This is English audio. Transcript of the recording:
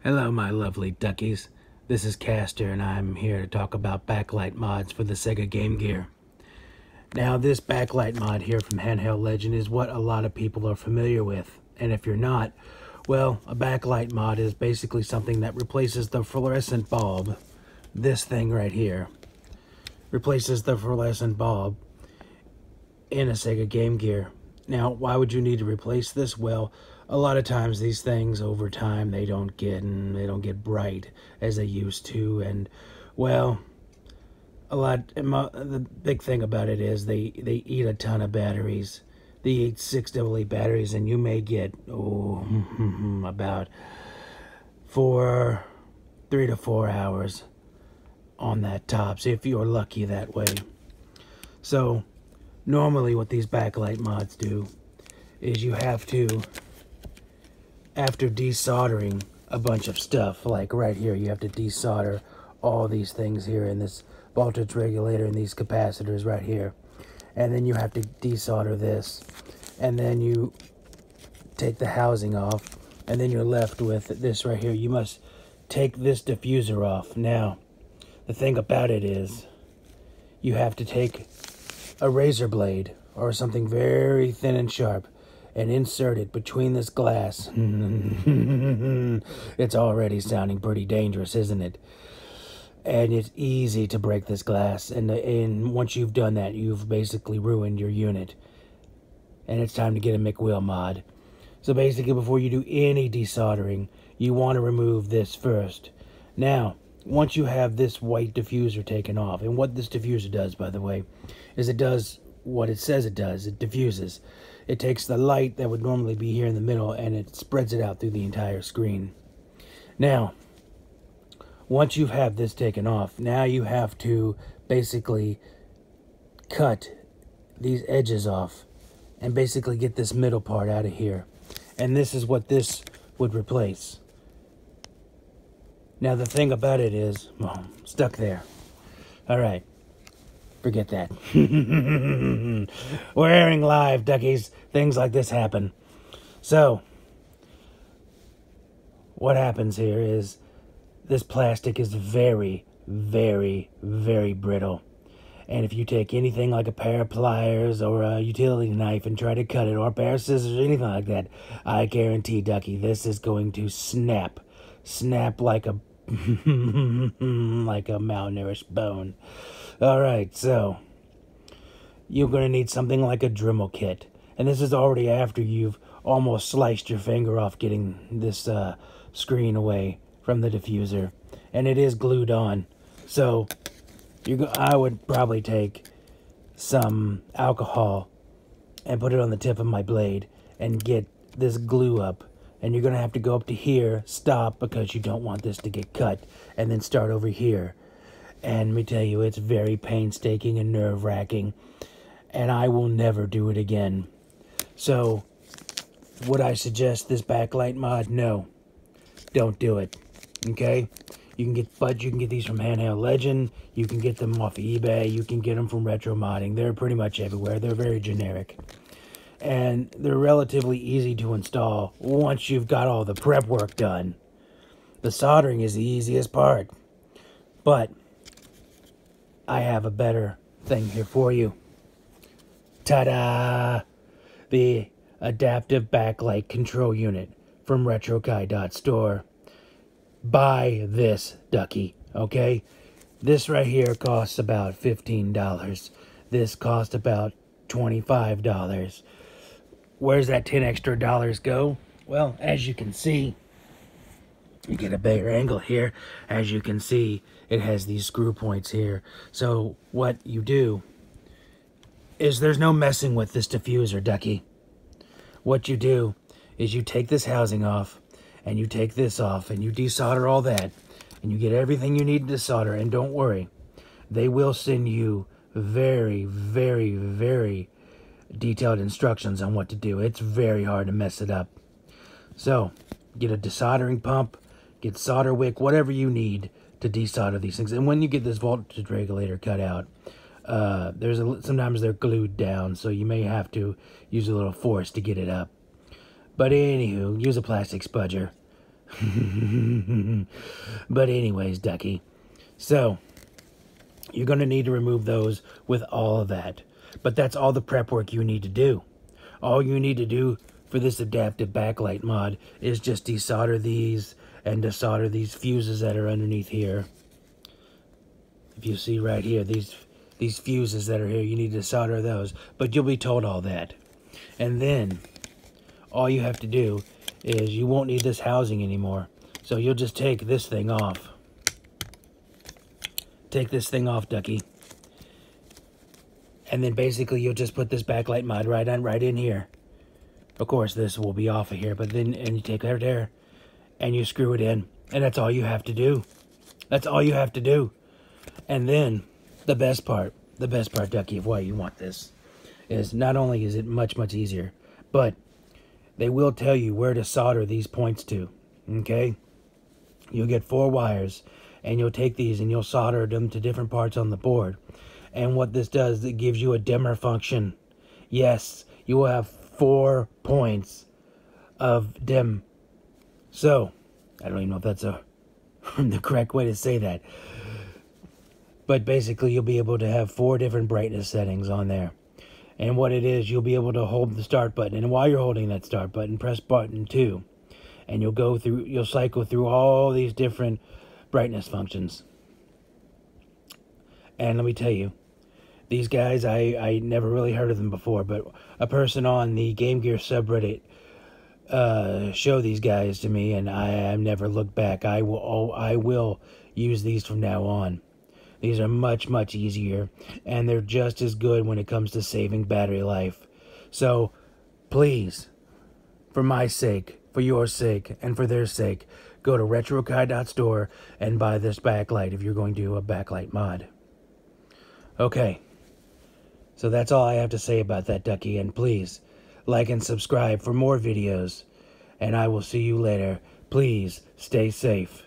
Hello, my lovely duckies. This is Caster, and I'm here to talk about backlight mods for the Sega Game Gear. Now, this backlight mod here from Handheld Legend is what a lot of people are familiar with. And if you're not, well, a backlight mod is basically something that replaces the fluorescent bulb. This thing right here replaces the fluorescent bulb in a Sega Game Gear. Now, why would you need to replace this? Well, a lot of times these things over time they don't get bright as they used to, and well, the big thing about it is they eat a ton of batteries. They eat 6 AA batteries, and you may get about 3 to 4 hours on that tops if you're lucky that way. So normally what these backlight mods do is you have to, after desoldering a bunch of stuff, like right here, you have to desolder all these things here in this voltage regulator and these capacitors right here. And then you have to desolder this. And then you take the housing off. And then you're left with this right here. You must take this diffuser off. Now, the thing about it is, you have to take a razor blade or something very thin and sharp and insert it between this glass. It's already sounding pretty dangerous, isn't it? And it's easy to break this glass, and once you've done that, you've basically ruined your unit. And it's time to get a McWheel mod. So basically, before you do any desoldering, you want to remove this first. Now, once you have this white diffuser taken off, and what this diffuser does, by the way, is it does what it says it does. It diffuses. It takes the light that would normally be here in the middle, and it spreads it out through the entire screen. Now, once you have this taken off, now you have to basically cut these edges off and basically get this middle part out of here. And this is what this would replace. Now the thing about it is, well, stuck there. Alright, forget that. We're airing live, duckies. Things like this happen. So, what happens here is, this plastic is very, very, very brittle. And if you take anything like a pair of pliers or a utility knife and try to cut it, or a pair of scissors or anything like that, I guarantee, ducky, this is going to snap. Snap like a like a malnourished bone. Alright, so you're going to need something like a Dremel kit. And this is already after you've almost sliced your finger off getting this screen away from the diffuser. And it is glued on. So I would probably take some alcohol and put it on the tip of my blade and get this glue up. And you're going to have to go up to here, stop, because you don't want this to get cut, and then start over here. And let me tell you, it's very painstaking and nerve-wracking, and I will never do it again. So, would I suggest this backlight mod? No. Don't do it. Okay? You can get these from Handheld Legend. You can get them off eBay. You can get them from Retro Modding. They're pretty much everywhere. They're very generic. And they're relatively easy to install once you've got all the prep work done. The soldering is the easiest part. But I have a better thing here for you. Ta-da! The Adaptive Backlight Control Unit from RetroKai.store. Buy this, ducky, okay? This right here costs about $15. This costs about $25. Where's that 10 extra dollars go? Well, as you can see, you get a better angle here. As you can see, it has these screw points here. So what you do is there's no messing with this diffuser, ducky. What you do is you take this housing off, and you take this off, and you desolder all that, and you get everything you need to solder. And don't worry, they will send you very, very, very detailed instructions on what to do. It's very hard to mess it up. So, get a desoldering pump, get solder wick, whatever you need to desolder these things. And when you get this voltage regulator cut out, sometimes they're glued down, so you may have to use a little force to get it up. But anywho, use a plastic spudger. But anyways, Ducky, so you're going to need to remove those with all of that. But that's all the prep work you need to do. All you need to do for this adaptive backlight mod is just desolder these and desolder these fuses that are underneath here. If you see right here, these fuses that are here, you need to solder those. But you'll be told all that. And then all you have to do is you won't need this housing anymore. So you'll just take this thing off. Take this thing off, Ducky. And then basically you'll just put this backlight mod right in here. Of course, this will be off of here, but then and you take it there and you screw it in. And that's all you have to do. That's all you have to do. And then the best part, Ducky, of why you want this is not only is it much, much easier, but they will tell you where to solder these points to. Okay? You'll get 4 wires, and you'll take these and you'll solder them to different parts on the board. And what this does, it gives you a dimmer function. Yes, you will have 4 points of dim. So, I don't even know if that's the correct way to say that. But basically, you'll be able to have 4 different brightness settings on there. And what it is, you'll be able to hold the start button. And while you're holding that start button, press button 2. And you'll cycle through all these different brightness functions. And let me tell you, these guys, I never really heard of them before, but a person on the Game Gear subreddit showed these guys to me, and I have never looked back. I will use these from now on. These are much, much easier, and they're just as good when it comes to saving battery life. So, please, for my sake, for your sake, and for their sake, go to RetroKai.store and buy this backlight if you're going to do a backlight mod. Okay, so that's all I have to say about that, Ducky, and please, like and subscribe for more videos, and I will see you later. Please, stay safe.